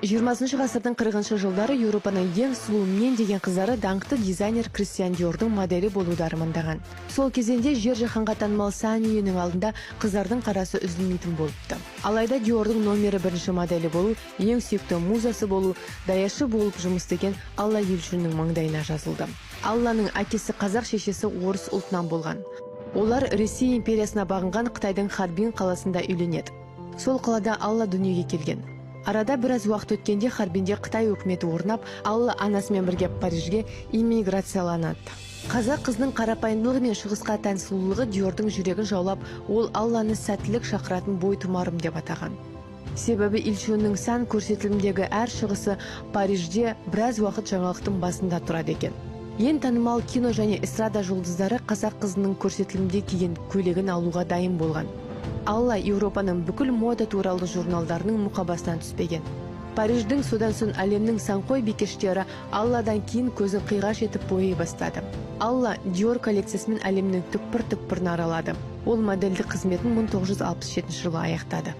20 ғасырдың 40 жылдары Еуропаның ең сұлу мен деген қыздары даңқты дизайнер Кристиан Диордың моделі болуды армандаған. Сол кезенде жер жаһанға танымал Сан үйінің алдында қыздардың қарасы үзілмейтін болыпты. Алайда Диордың номері бірінші моделі болу, ең сүйікті музасы болу, даяшы болып жұмыс істеген Алла Елшінің маңдайына жазылды. Алланың әкесі қазақ, шешесі орыс ұлтынан болған. Олар Ресей империясына бағынған Қытайдың Харбин қаласында үйленеді. Сол қалада Алла дүниеге келген. Арада біраз уақыт өткенде Харбинде Қытай өкіметі орнап, Алла анасымен бірге Парижге иммиграцияланады. Қазақ қызының қарапайымдылығы мен шығысқа тән сұлулығы Диордың жүрегін жаулап, ол Алланы сәттілік шақыратын бойтұмарым деп атаған. Себебі Илчунның сан көрсетілімдегі әр шығысы Парижде біраз уақыт жаңалықтың басында тұрады екен. Ең танымал кино және эстрада жұлдыздары қазақ қызының көрсетілімде киген көйлегін алуға дайын болған. Алла Еуропаның бүкіл мода туралы журналдарының мұқабасынан түспеген. Париждің содан соң әлемнің санқой бикештері Алладан кейін көзін қиғаш етіп бойы бастады. Алла Dior коллекциясымен әлемнің түкпір-түкпірін аралады. Ол модельдік қызметін 1967 жылы аяқтады.